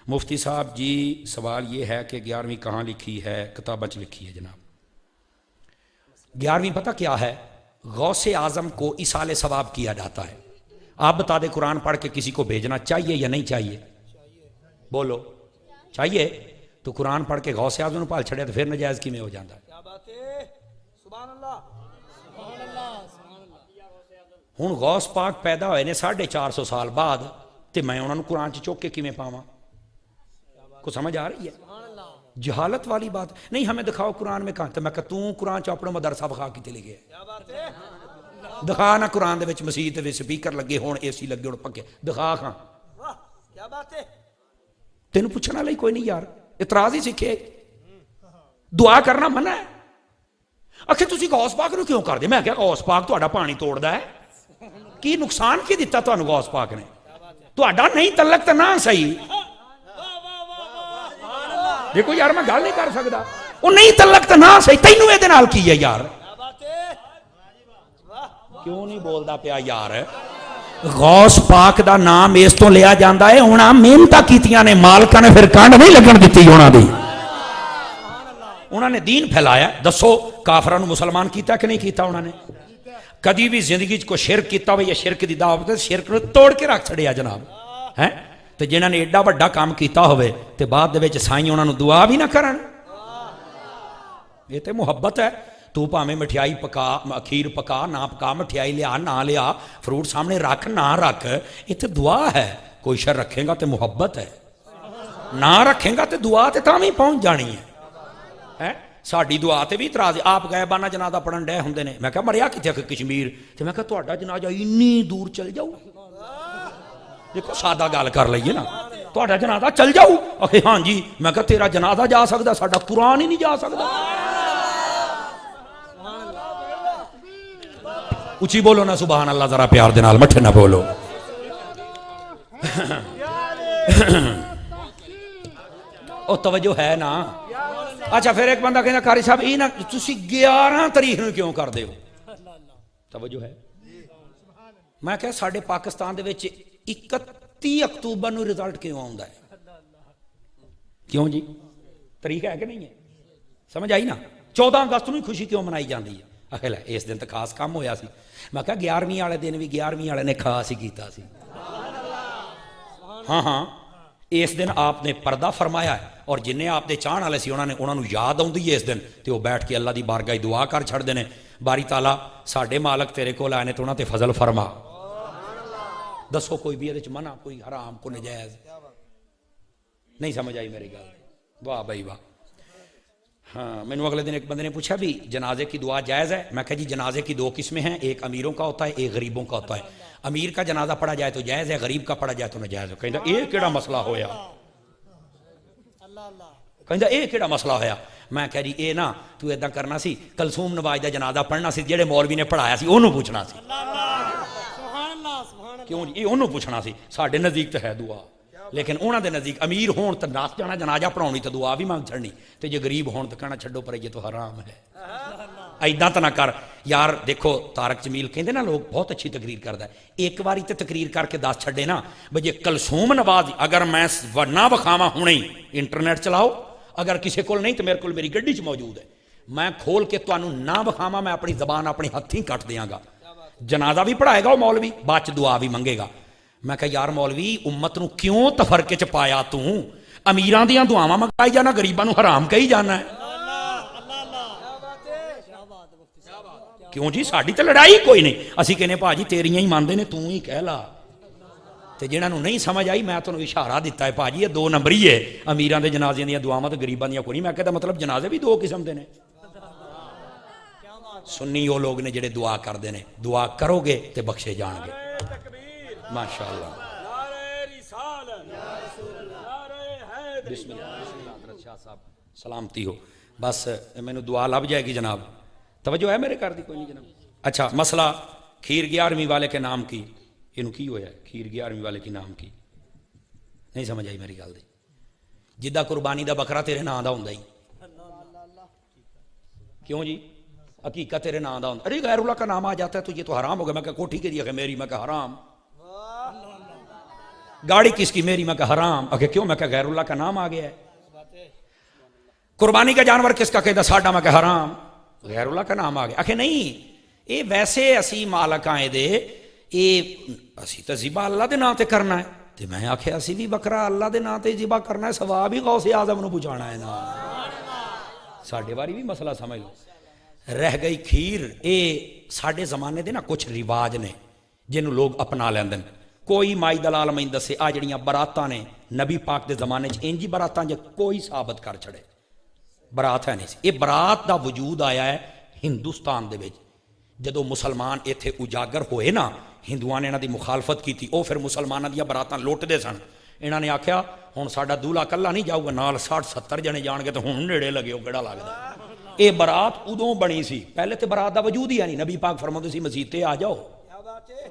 مفتی صاحب جی سوال یہ ہے کہ 11ویں کہاں لکھی ہے؟ کتابیں لکھی ہے جناب۔ 11ویں پتہ کیا ہے؟ غوث اعظم کو اصال ثواب کیا جاتا ہے۔ آپ بتا دیں قرآن پڑھ کے کسی کو بھیجنا چاہیے یا نہیں چاہیے؟ بولو چاہیے؟ تو قرآن پڑھ کے غوث اعظم پال چھڑے تو پھر نجائز کی میں ہو جاتا ہے؟ سبحان اللہ۔ ہوں غوث پاک پیدا ہوئے نے 450 سال بعد، تو میں انہوں نے قرآن چوک کے کیویں پاواں؟ کو سمجھ آ رہی ہے؟ جہالت والی بات نہیں۔ ہمیں دکھاؤ قرآن میں کہاں؟ تو میں کہتا ہوں قرآن چ اپنا مدرسہ بخا کی چلے گئے دکھا نہ قرآن دے وچ مسجد دے سپیکر لگے ہون، اے سی لگے ہون، پکے دکھا کھاں۔ کیا بات ہے؟ تینوں پوچھنا لئی کوئی نہیں یار، اعتراض ہی سکھے۔ دعا کرنا منع ہے؟ اکھے تسی غوث پاک نو کیوں کر دے؟ میں کہا غوث پاک تہاڈا پانی توڑدا ہے؟ کی نقصان کی دیتا تانوں غوث پاک نے؟ تہاڈا نہیں تعلق تے نہ صحیح۔ دیکھو یار میں گل نہیں کر سکدا، وہ نہیں تعلق تے نہ صحیح، تینوں اے دے نال کی ہے یار؟ کیوں نہیں بولدا پیا یار؟ غوث پاک دا نام اس تو لیا جاندا ہے انہاں محنتاں کیتیاں نے، مالکاں نے پھر کنڈ نہیں لگن دتی انہاں دی۔ انہوں نے دین پھیلایا۔ دسو کافراں نو مسلمان کیتا کہ نہیں کیتا؟ انہوں نے کدی بھی زندگی کو شرک کیتا ہوئے یا شرک دی دعوت؟ شرک نو توڑ کے رکھ چھڑیا جناب ہیں۔ تے جنہاں نے ایڈا بڑا کام کیتا ہوئے تے بعد دے وچ سائیں انہاں نو دعا بھی نہ کرن، یہ تے محبت ہے۔ تو پاویں مٹھائی پکا، کھیر پکا نہ پکا، مٹھائی لیا نہ لیا، فروٹ سامنے رکھ نہ رکھ، یہ تے دعا ہے۔ کوئی شر رکھے گا تے محبت ہے، نہ رکھے گا تے دعا تے تاں بھی پہنچ جانی ہے۔ ساڈی دعا تے بھی اعتراض ہے۔ آپ غائبانہ جنازہ پڑھن ڈے ہوندے نے، میں کہا مریا کتھے؟ کشمیر۔ تے میں کہا تہاڈا جنازہ اتنی دور چل جاؤ؟ دیکھو سادہ گل کر لئیے نا، تہاڈا جنازہ چل جاؤ؟ اکھے ہاں جی۔ میں کہا تیرا جنازہ جا سکدا، ساڈا قرآن ہی نہیں جا سکدا۔ اچھی بولو نا سبحان اللہ، ذرا پیار دے نال مٹھے نہ بولو۔ او توجہ ہے نا؟ اچھا پھر ایک بندہ کہنا قاری صاحب یہ نا تسی 11 تاریخ نو کیوں کر دے ہو؟ توجہ ہے؟ میں کہا ساڈے پاکستان دے وچ 31 اکتوبر نو رزلٹ کیوں آوندا ہے؟ کیوں جی؟ تاریخ ہے کہ نہیں ہے؟ سمجھ آئی نا؟ 14 اگست نو خوشی کیوں منائی جاندی ہے؟ اخیل ہے اس دن تو خاص کام ہویا سی۔ میں کہا 11ویں والے دن بھی 11ویں والے نے خاص ہی کیتا سی۔ ہاں ہاں اس دن آپ نے پردہ فرمایا ہے، اور جنہیں آپ دے چاہن والے سی انہوں نے یاد آؤندی ہے اس دن، تے وہ بیٹھ کے اللہ دی بارگاہ دعا کر چھڑ دینے، باری تعالیٰ ساڈے مالک تیرے کول آئے نے تو انہاں تے فضل فرما۔ دسو کوئی بھی یہ منع، کوئی حرام، کو نجائز؟ نہیں سمجھ آئی میری گل؟ واہ بھائی واہ۔ ہاں میں نے اگلے دن ایک بندے نے پوچھا بھی جنازے کی دعا جائز ہے؟ میں کہا جی جنازے کی 2 قسمیں ہیں، ایک امیروں کا ہوتا ہے، ایک غریبوں کا ہوتا ہے۔ امیر کا جنازہ پڑھا جائے تو جائز ہے، غریب کا پڑھا جائے تو ناجائز ہے۔ کہندا یہ کیڑا مسئلہ ہویا؟ کہندا یہ کیڑا مسئلہ ہویا؟ میں کہا جی اے نا تو ایداں کرنا سی، کلثوم نواز دا جنازہ پڑھنا سی، جڑے مولوی نے پڑھایا سی انہوں پوچھنا سی۔ کیوں جی؟ یہ انہوں پوچھنا سی۔ ساڈے نزدیک تو ہے دعا، لیکن انہاں دے نزدیک امیر ہون تو ناس جانا جنازہ پڑھاونی تو دعا بھی مانگ چھڑنی، تے جے غریب ہون تو کہنا چھڈو پر یہ تو حرام ہے۔ ایداں تو نہ کر یار۔ دیکھو طارق جمیل کہندے نا لوگ بہت اچھی تقریر کردا ہے، ایک باری تے تقریر کر کے دس چھڈے نا بھئی کلثوم نواز اگر میں نہ وکھاواں ہونے ہی انٹرنیٹ چلاؤ، اگر کسی کول نہیں تو میرے کول میری گڈی چ موجود ہے، میں کھول کے تانوں نہ وکھاواں، میں اپنی زبان اپنے ہتھیں کٹ دیاں گا۔ جنازہ بھی پڑھائے گا وہ مولوی، بعد چ دعا بھی منگے گا۔ میں کہا یار مولوی امت نو کیوں تفرقے چ پایا تو؟ امیراں دیاں دعاواں منگائی جانا، غریباں نو حرام کہی جانا ہے۔ کیوں جی؟ ساڈی تے لڑائی کوئی نہیں، اسی کہنے بھاجی تیریاں ہی ماندے نے، تو ہی کہہ لا۔ تے جنہاں نو نہیں سمجھ آئی میں تانوں اشارہ دیتا ہے بھاجی یہ 2 نمبری ہے، امیراں دے جنازے دیاں دعاواں تے غریباں دیاں کوئی نہیں۔ میں کہتا مطلب جنازے بھی 2 قسم دے نے۔ سنی وہ لوگ نے جڑے دعا کردے نے، دعا کرو گے تے بخشے جان گے۔ ماشاءاللہ۔ بسم اللہ حضرت شاہ صاحب سلامتی ہو۔ بس مینوں دعا لب جائے گی جناب، توجہ ہے میرے کر دی کوئی نہیں جناب؟ اچھا مسئلہ کھیر 11ویں والے کے نام کی، یہ کی ہویا ہے؟ کھیر 11ویں والے کی نام کی نہیں سمجھ آئی میری گل دی؟ جدہ قربانی دا بکرا تیرے نام دا ہوندا ہی کیوں جی؟ عقیقہ تیرے نام دا ہوندا، ارے غیر اللہ کا نام آ جاتا ہے تو یہ تو حرام ہوگا۔ میں کہا کوٹھی کے لیے میری، میں کہا حرام۔ گاڑی کس کی؟ میری. میں کہا حرام. اکھے کیوں؟ میں کہا غیر اللہ کا نام آ گیا ہے. قربانی کا جانور کس کا؟ کہتا ساڈا. میں کہا حرام, غیر اللہ کا نام آ گیا. اکھے نہیں, یہ ویسے اسی مالک آئے دے, یہ اسی تو ذبح اللہ دے نام تے کرنا ہے. تے میں آخیا اسی بھی بکرا اللہ دے نام تے ذبح کرنا ہے, ثواب ہی غوث اعظم نو پہنچانا ہے نا. ساڈے باری بھی مسئلہ سمجھ لو. رہ گئی کھیر. اے ساڈے زمانے دے نا کچھ رواج نے جنہوں لوگ اپنا لیندے. کوئی مائی دلال میں دسے آ جڑیاں براتاں نے نبی پاک دے زمانے چ انجی براتاں جے کوئی ثابت کر چھڑے, برات ہے نہیں سی. یہ برات دا وجود آیا ہے ہندوستان دے وچ جدو مسلمان ایتھے اجاگر ہوئے نا, ہندوؤں نے انہاں دی مخالفت کی تھی. او پھر مسلماناں دیاں براتاں لوٹدے سن. انہاں نے آکھیا ہن ساڈا دولہا کلا نہیں جاؤ گا, نال 60-70 جنے جان گے, تو ہن نیڑے لگے او کیڑا لگدا. اے برات ادوں بنی سی, پہلے تے برات دا وجود ہی نہیں. نبی پاک فرماندے سی مسجد تے آ جاؤ, کیا بات ہے.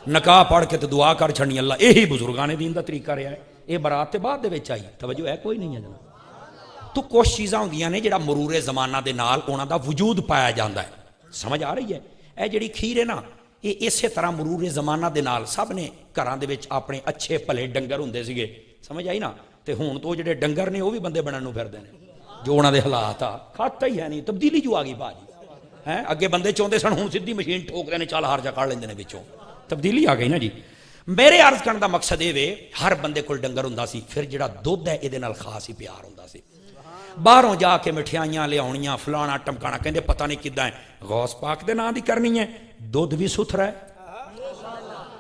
نکاح پڑھ کے تے دعا کر چھڑنی. اللہ یہی بزرگاں نے دین دا طریقہ رہا ہے. یہ برات تے بعد دے وچ آئی, توجہ ہے کوئی نہیں ہے جناب. تو کچھ چیزاں ہوندیاں نے جڑا مرور زمانہ دے نال انہاں دا وجود پایا جاندا ہے. سمجھ آ رہی ہے؟ اے جڑی کھیر ہے نا, یہ اسی طرح مرور زمانہ دے نال سب نے گھراں دے وچ اپنے اچھے بھلے ڈنگر ہوندے سیگے. سمجھ آئی نا. تے ہن تو جڑے ڈنگر نے وہ بھی بندے بنن نوں پھردے نے, جو انہاں دے حالات آ کھاتا ہی ہے نہیں. تبدیلی جو آ گئی باجی ہیں. اگے بندے چاہندے سن, ہن سیدھی مشین ٹھوک دے نے, چل ہر جا کڑ لیندے نے وچوں. تبدیلی آ گئی نا جی. میرے عرض کرن دا مقصد یہ وے, ہر بندے کول ڈنگر ہوندا سی. پھر جڑا دودھ ہے یہ نال خاص ہی پیار ہوندا سی. باہروں جا کے مٹھیائیاں لیاونیاں, فلانا ٹمکانا, کہندے پتہ نہیں کداں ہے. غوث پاک دے نام دی کرنی ہے. دودھ بھی ستھرا ہے,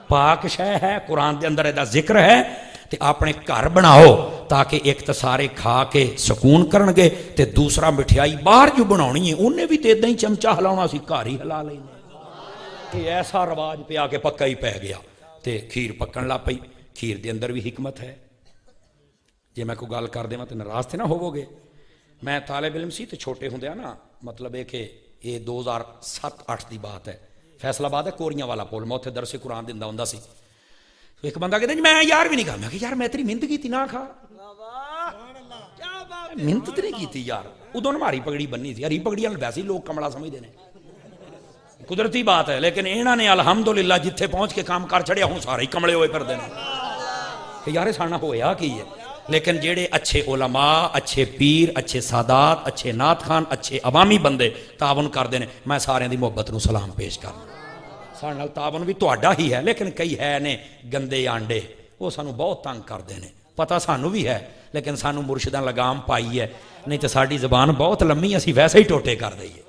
پاک شے ہے, قرآن دے اندر دا ذکر ہے. تے اپنے گھر بناؤ تاکہ ایک تو سارے کھا کے سکون کرن گے, تے دوسرا مٹھائی باہر جو بناونی ہے انہیں بھی تے اداں ہی چمچا ہلاونا سی, گھر ہی ہلا لینے. یہ ایسا رواج پہ آ کے پکا ہی پہ گیا. تے کھیر پکن لا پئی. کھیر دے اندر بھی حکمت ہے. جے میں کوئی گل کر دیواں تے ناراض تے نہ ہوو گے. میں طالب علم سی تے چھوٹے ہوندیا نا, مطلب ہے کہ یہ 2007-8 دی بات ہے. فیصل آباد ہے کوریاں والا پول, میں اتنے درس قرآن دیندا ہوندا سی. ایک بندہ کہتا جی میں یار بھی نہیں کھا. میں کہ یار میں تیری محنت کی تھی نہ کھا. محنت تے نہیں کیتی یار. ادوں ہماری پگڑی بننی سی. ہری پگڑی ویسے ہی لوگ کملا سمجھتے ہیں, قدرتی بات ہے. لیکن انہوں نے الحمدللہ جتھے پہنچ کے کام کر چھڑیا, ہوں سارے ہی کملے ہوئے پھردے نے کہ یار سانا ہویا کی ہے. لیکن جیڑے اچھے علماء, اچھے پیر, اچھے سادات, اچھے نعت خان, اچھے عوامی بندے تعاون کرتے ہیں, میں سارے دی محبت نو سلام پیش کرنا. سارے نال تعاون بھی تہاڈا ہی ہے. لیکن کئی ہے نے گندے آنڈے, وہ سانو بہت تنگ کرتے ہیں. پتہ سانو بھی ہے, لیکن سانو مرشداں لگام پائی ہے. نہیں تو ساری زبان بہت لمبی, اسی ویسے ہی ٹوٹے کر دئیے.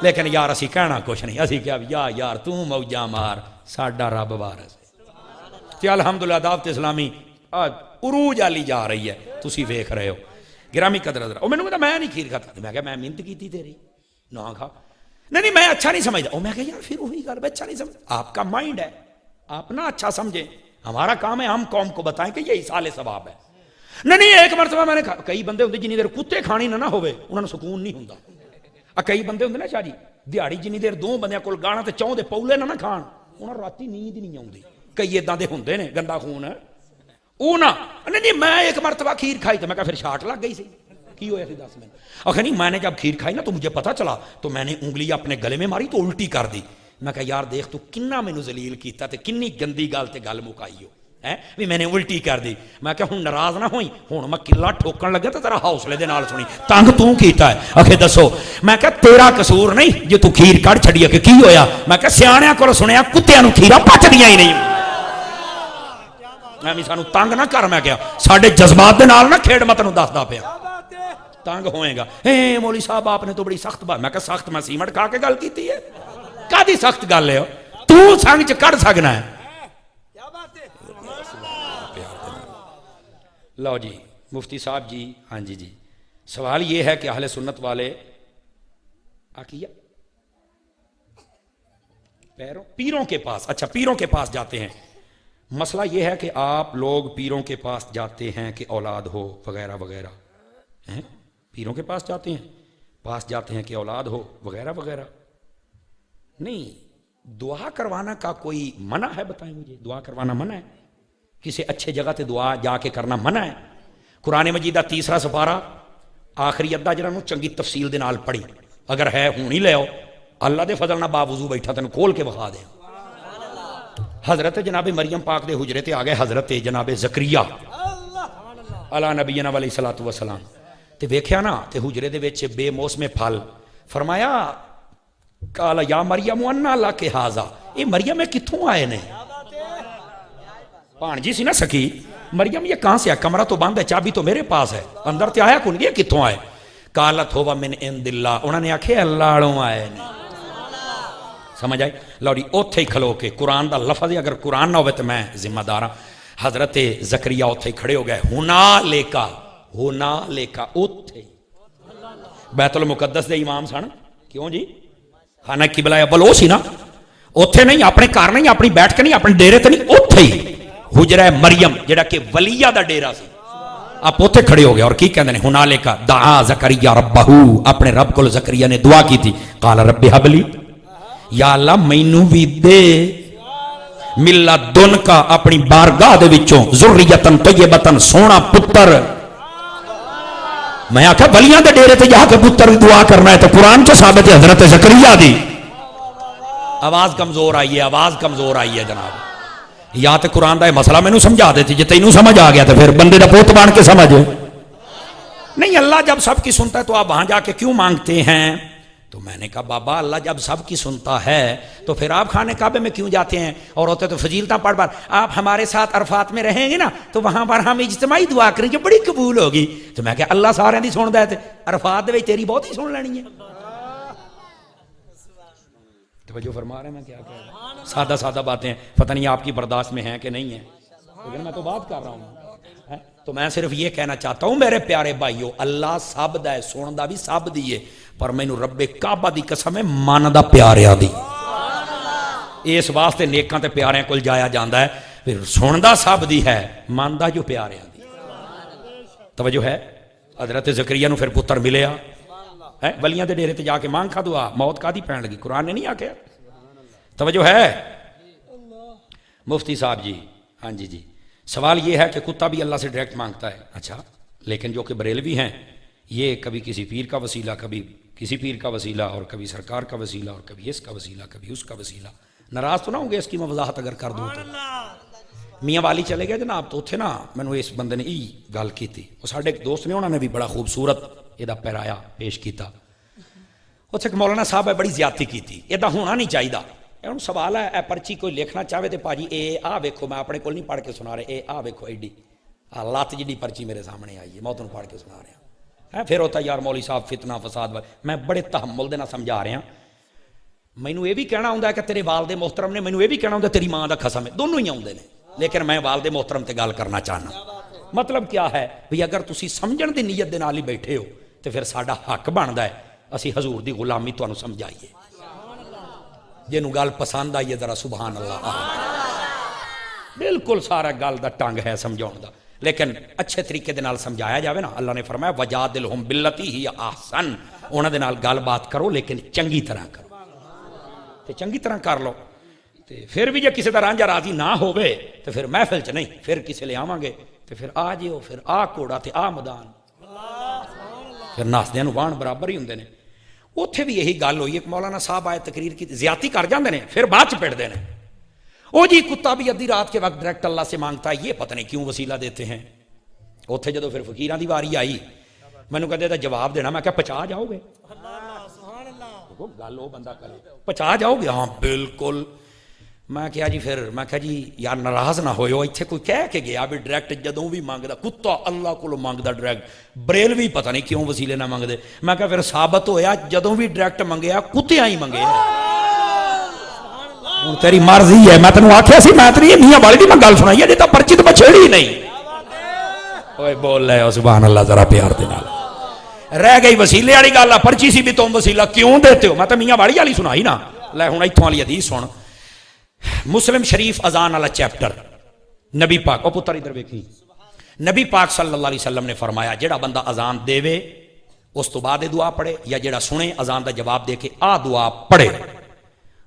لیکن یار اسی کہنا کچھ نہیں. اسی کیا یار تو موجاں مار, ساڈا رب وارث ہے. تے الحمدللہ دعوت اسلامی عروج والی جا رہی ہے, تسی ویکھ رہے ہو. گرامی قدر حضرات, او مینوں کہتا میں نہیں کھیر کھاتا. میں کہا میں محنت کیتی تیری نہ کھا. نہیں میں اچھا نہیں سمجھتا. او میں کہا یار پھر وہی گل, میں اچھا نہیں سمجھ. آپ کا مائنڈ ہے, آپ نہ اچھا سمجھیں. ہمارا کام ہے ہم قوم کو بتائیں کہ یہ ایصال ثواب ہے. نہیں ایک مرتبہ میں نے کھا. کئی بندے ہوندے جنی دیر کتے کھانی نہ ہوئے انہاں نوں سکون نہیں ہوندا. کئی بندے ہوندے نا شاہ جی, دیہاڑی جنی دیر دو بندیاں کول گانا تے چاہندے پولے نہ کھان, انہاں راتی نیند نہیں آوندی. کئی اداں دے ہوندے نے گندا خون ہے. او نہ نہیں میں ایک مرتبہ کھیر کھائی تو میں کہا پھر شاٹ لگ گئی سی. کی ہویا سی دس میں. آخر نہیں میں نے جب کھیر کھائی نا تو مجھے پتا چلا, تو میں نے انگلی اپنے گلے میں ماری تو الٹی کر دی. میں کہا یار دیکھ تو کننا مینوں ذلیل کیتا تے کنی گندی گل تے گل مکائی ہو بھی میں نے الٹی کر دی. میں کہا ہوں ناراض نہ ہوئی, ہوں میں کلا ٹھوکن لگا تو ذرا حوصلے دے نال سنی. تنگ تو کیتا ہے. آخر دسو. میں کہا تیرا قصور نہیں جو تو کھیر کڑ چھڑی ہے کہ کی ہویا. میں کہا سیاںیاں کولوں سنیا کتیاں نوں کھیرا پچدیاں ہی نہیں. میں سانو تنگ نہ کر. میں کیا ساڈے جذبات دے نال نہ کھیڑ. میں تینوں دسدا پیا تنگ ہوئے گا. اے مولوی صاحب آپ نے تو بڑی سخت بات. میں کہا سخت میں سیمنٹ کھا کے گل کیتی ہے. کدی سخت گل ہے تو سنگ چ کڑ سکنا ہے. لو جی مفتی صاحب جی, ہاں جی جی, سوال یہ ہے کہ اہل سنت والے پیروں کے پاس, اچھا پیروں کے پاس جاتے ہیں. مسئلہ یہ ہے کہ آپ لوگ پیروں کے پاس جاتے ہیں کہ اولاد ہو وغیرہ وغیرہ. پیروں کے پاس جاتے ہیں کہ اولاد ہو وغیرہ وغیرہ. نہیں, دعا کروانا کا کوئی منع ہے؟ بتائیں مجھے. دعا کروانا منع ہے؟ کسی اچھے جگہ تے دعا جا کے کرنا منع ہے؟ قرآن مجید دا 3 سپارہ آخری ادھا جڑا نو چنگی تفصیل دے نال پڑھی. اگر ہے ہوں ہی لے آؤ, اللہ دے فضل نہ باوضو بیٹھا تینوں کھول کے بخا دے. حضرت جناب مریم پاک دے حجرے تے آ گئے حضرت جناب زکریا علی نبینا علیہ الصلوۃ والسلام تے ویکھیا نا تے حجرے دے وچ بے موسم پھل فرمایا قال یا مریم انا لک ھذا، اے مریم کتھوں آئے نے؟ بھانجی سی نا سکی مریم یہ کہاں سے ہے؟ کمرہ تو بند ہے، چابی تو میرے پاس ہے، اندر تے آیا کون یہ کتھوں آئے؟ قالت ہوا من عند اللہ، انہوں نے آکھے اللہ والوں آئے نے۔ سمجھ آئی؟ لو جی اوتھے ہی کھلو کے قرآن دا لفظ ہے، اگر قرآن نہ ہوئے تو میں ذمہ دار ہاں۔ حضرت زکریا اوتھے ہی کھڑے ہو گئے، ہونا لیکا اوتھے بیت المقدس دے امام سن، کیوں جی خانہ قبلہ اول او سی نا، اوتھے نہیں اپنے گھر نہیں اپنی بیٹھ کے نہیں اپنے ڈیرے تے نہیں، اوتھے ہی حجرہ مریم جڑا کہ ولیہ دا ڈیرا سی، آپ اوتھے کھڑے ہو گئے اور کی کہندے نے ہنالک دعا زکریا ربہ، اپنے رب کو زکریا نے دعا کی تھی، قال رب ہب لی، یا اللہ مینوں بھی دے ملا دن کا اپنی بارگاہ دے وچوں ذریتن طیبتن سونا پتر۔ میں آکھا ولیاں دے ڈیرے تے جا کے پتر دعا کرنا ہے تو قرآن تو ثابت ہے حضرت زکریا دی۔ آواز کمزور آئی ہے، آواز کمزور آئی ہے جناب، یا تے قرآن دا یہ مسئلہ میں نو سمجھا دیتی، جے تینوں سمجھ آ گیا تو پھر بندے دا پوت بان کے سمجھ نہیں۔ اللہ جب سب کی سنتا ہے تو آپ وہاں جا کے کیوں مانگتے ہیں؟ تو میں نے کہا بابا اللہ جب سب کی سنتا ہے تو پھر آپ خانے کعبے میں کیوں جاتے ہیں؟ اور ہوتے تو فضیلتاں پڑھ پڑھ آپ ہمارے ساتھ عرفات میں رہیں گے نا تو وہاں پر ہم اجتماعی دعا کریں گے، بڑی قبول ہوگی۔ تو میں کہا اللہ سارے دی سن دے تے عرفات دے وچ تیری بہت ہی سن لینی ہے۔ توجہ فرما رہے ہیں میں کیا کہہ رہا ہوں؟ سادہ سادہ باتیں پتہ نہیں آپ کی برداشت میں ہیں کہ نہیں ہیں، لیکن میں تو بات کر رہا ہوں۔ تو میں صرف یہ کہنا چاہتا ہوں میرے پیارے بھائیو، اللہ سب دا ہے، سن دا بھی سب دی ہے، پر مینوں رب کعبہ دی قسم ہے من دا پیاریا دی، اس واسطے نیکاں تے پیاریاں کول جایا جاندا ہے، پھر سن دا سب دی ہے، من دا جو پیاریا دی۔ توجہ ہے؟ حضرت زکریا نو پھر پتر ملیا ہے، ولیاں دے ڈیرے تے جا کے مانگ کھا دعا، موت کا دی پین لگی، قرآن نے نہیں آکھیا۔ توجہ ہے؟ مفتی صاحب جی، ہاں جی جی، سوال یہ ہے کہ کتا بھی اللہ سے ڈائریکٹ مانگتا ہے، اچھا لیکن جو کہ بریلوی ہیں یہ کبھی کسی پیر کا وسیلہ، کبھی کسی پیر کا وسیلہ، اور کبھی سرکار کا وسیلہ، اور کبھی اس کا وسیلہ، کبھی اس کا وسیلہ۔ ناراض تو نہ ہوں گے اس کی میں وضاحت اگر کر دوں تو؟ میاں والی چلے گئے جناب، تو اتنے نا مینوں اس بندے نے ای گل کی تھی، وہ ساڈے ایک دوست نے انہوں نے بھی بڑا خوبصورت یہ پیرایا پیش کیتا۔ اتنے مولانا صاحب ہے بڑی زیادتی کی تھی، یہ ہونا نہیں چاہیے۔ ہوں سوال ہے اے پرچی کوئی لکھنا چاہے تو بھاجی اے آ ویکھو، میں اپنے کو نہیں پڑھ کے سنا رہے، اے آ ویکھو ایڈی لت جی پرچی میرے سامنے آئی ہے، میں تمہیں پڑھ کے سنا رہا۔ پھر ہوتا یار مولوی صاحب فتنہ فساد، میں بڑے تحمل دے نال سمجھا رہا۔ مینوں یہ بھی کہنا ہوندا ہے کہ تیرے والد محترم نے، مینوں یہ بھی کہنا ہوندا تیری ماں دا قسم ہے، دونوں ہی آوندے نے، لیکن میں والد محترم تے گل کرنا چاہنا۔ مطلب کیا ہے بھی اگر تسی سمجھن دی نیت دے نال ہی بیٹھے ہو تو پھر ساڈا حق بندا ہے اسی حضور دی غلامی تانوں سمجھائیے۔ جنوں گل پسند آئیے ذرا سبحان اللہ، بالکل سارا گل دا ٹنگ ہے سمجھاؤن دا، لیکن اچھے طریقے دے نال سمجھایا جاوے نا۔ اللہ نے فرمایا وجادلہم باللتی ہی احسن، انہاں دے نال گل بات کرو لیکن چنگی طرح کرو، تے چنگی طرح کر لو۔ تے پھر بھی جے کسی دا رانجھا راضی نہ ہوئے تو پھر محفل چ نہیں، پھر کسی لے آواں گے تے پھر آ جیو، پھر آ کوڑا تے آ مدان، پھر ناسدیاں نوں وان برابر ہی ہوندے نے۔ اتھے بھی یہی گل ہوئی، ایک مولانا صاحب آئے تقریر کی، زیادتی کر جاندے نے پھر بعد چ پڑھتے ہیں، او جی کتا بھی ادھی رات کے وقت ڈائریکٹ اللہ سے مانگتا ہے، یہ پتہ نہیں کیوں وسیلہ دیتے ہیں۔ اتھے جدو پھر فقیراں دی واری آئی، مینوں کہتے تھا جواب دینا، میں کہا پچا جاؤ گے؟ گل وہ بندہ کرے پچا جاؤ گے؟ ہاں بالکل۔ میں کہا جی پھر میں کہا جی یار ناراض نہ ہوئے، اتھے کوئی کہہ کے گیا بھی ڈائریکٹ جدوں بھی مانگدا کتا اللہ کو مانگدا ڈائریکٹ، بریلوی پتہ نہیں کیوں وسیلے نہ مانگدے۔ میں کہا پھر ثابت ہویا جدوں بھی ڈائریکٹ منگیا کتیاں ہی منگے۔ ہوں تیری مرضی ہے، میں تینوں آکھیا سی، میں تیری میاں والی دی میں گل سنائی ہے، نہیں تو پرچی تو میں چھیڑی نہیں۔ اوئے بول رہے ہو سبحان اللہ ذرا پیار دے نال۔ رہ گئی وسیلے والی گل، پرچی سی بھی تم وسیلہ کیوں دیتے ہو، میں تو میاں والی والی سنائی نا۔ لے ہن ایتھوں والی حدیث سن، مسلم شریف اذان والا چیپٹر، نبی پاک او پتر ادھر ویکھی، نبی پاک صلی اللہ علیہ وسلم نے فرمایا جڑا بندہ اذان دے وے اس تو بعد دعا پڑھے، یا جڑا سنے اذان دا جواب دے کے آ دعا پڑھے،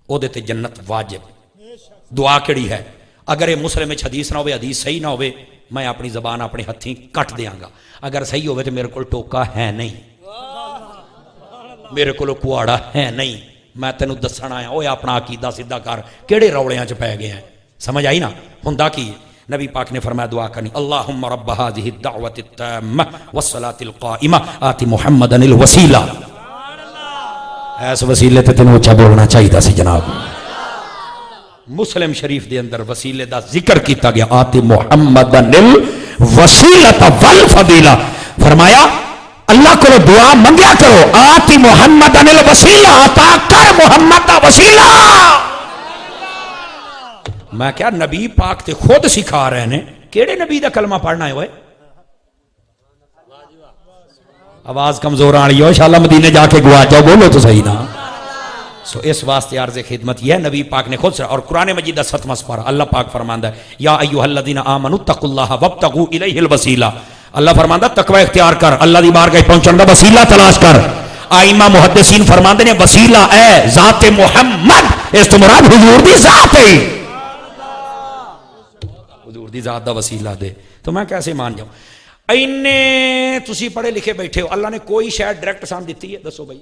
او دے تے جنت واجب۔ دعا کیڑی ہے؟ اگر یہ مسلم وچ حدیث نہ ہوئے، حدیث صحیح نہ ہوئے، میں اپنی زبان اپنے ہتھیں کٹ دیاں گا، اگر صحیح ہوئے تو میرے کو ٹوکا ہے نہیں، میرے کو کواڑا ہے نہیں، میں تینوں دسنا آیا، اوے اپنا عقیدہ سیدھا کر، کیڑے روڑیاں چ پے گئے ہیں۔ سمجھ آئی نا؟ ہندا کی نبی پاک نے فرمایا دعا کرنی اللہم رب هذه الدعوة التامة والصلاة القائمة آت محمدا الوسیلہ. ایس وسیلے تے تینوں اچھا بولنا چاہیے سی جناب. مسلم شریف دے اندر وسیلے دا ذکر کیتا گیا آت محمدا الوسیلۃ والفضیلہ. فرمایا اللہ کو دعا منگیا کرو آت محمدا الوسیلہ، عطا کر محمد دا وسیلہ. میں کیا نبی پاک تے خود سکھا رہے ہیں. کیڑے نبی دا کلمہ پڑھنا ہے؟ آواز کمزور آ رہی ہو، انشاءاللہ مدینے جا کے گوا جاؤ، بولو تو صحیح نا. سو اس واسطے عرض خدمت یہ ہے نبی پاک نے خود سے، اور قرآن مجید دا 7واں سپارہ اللہ پاک فرماندا ہے یا ایھا الذین آمنوا اتقوا اللہ وابتغوا الیہ الوسیلہ. اللہ فرماندا تقوی اختیار کر، اللہ دی بارگاہ پہنچن دا وسیلہ تلاش کر. ائمہ محدثین فرماندے نے وسیلہ ہے ذات محمد، اس تو مراد حضور دی ذات ہے. حضور دی ذات دا وسیلہ دے تو میں کیسے مان جاؤں؟ اینے تسی پڑھے لکھے بیٹھے ہو، اللہ نے کوئی شاید ڈائریکٹ سان دیتی ہے؟ دسو بھائی.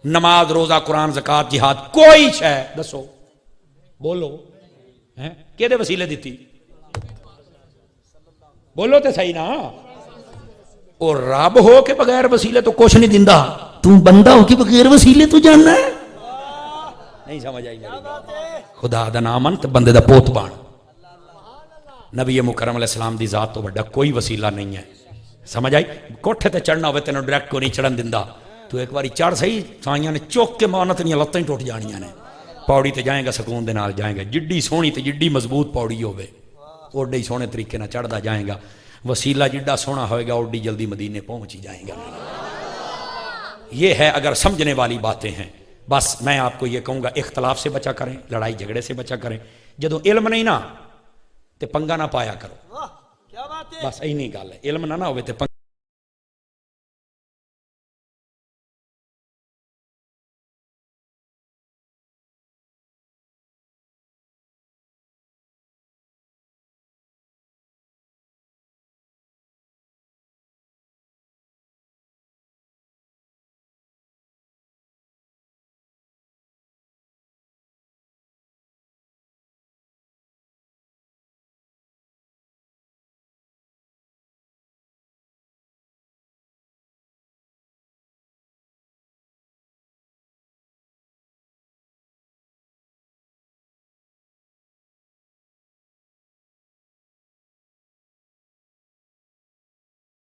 نماز، روزہ، قرآن، زکات، جہاد، کوئی شاید دسو، بولو کیدے وسیلے دیتی؟ بولو تے صحیح نا. اور رب ہو کے بغیر وسیلے تو کچھ نہیں دیندا، تو بندہ ہو کے بغیر وسیلے تو جاننا ہے؟ نہیں سمجھ آئی میری بات؟ خدا دا نام من تے بندے دا پوت بان. نبی مکرم علیہ السلام دی ذات تو بڑا کوئی وسیلہ نہیں ہے. سمجھ آئی؟ کوٹھے تے چڑھنا ہوئے تینوں ڈائریکٹ کو نہیں چڑھن دیندا. تو ایک باری چڑھ سہی، سائیاں نے چوک کے مانت نہیں لتیں ٹوٹ جانیاں نے. پوڑی تے جائیں گا سکون دے نال جائیں گا، جڈی سونی تے جڈی مضبوط پوڑی ہوے اوڈے ہی سونے طریقے نال چڑھدا جائیں گا. وسیلہ جڈا سونا ہوئے گا اوڈی جلدی مدینے پہنچ ہی جائیں گا. یہ ہے اگر سمجھنے والی باتیں ہیں. بس میں آپ کو یہ کہوں گا اختلاف سے بچا کریں، لڑائی جھگڑے سے بچا کریں. جدوں علم نہیں نا تے پنگا نہ پایا کرو. کیا بات ہے؟ بس اینی گل ہے، علم نہ ہوئے تے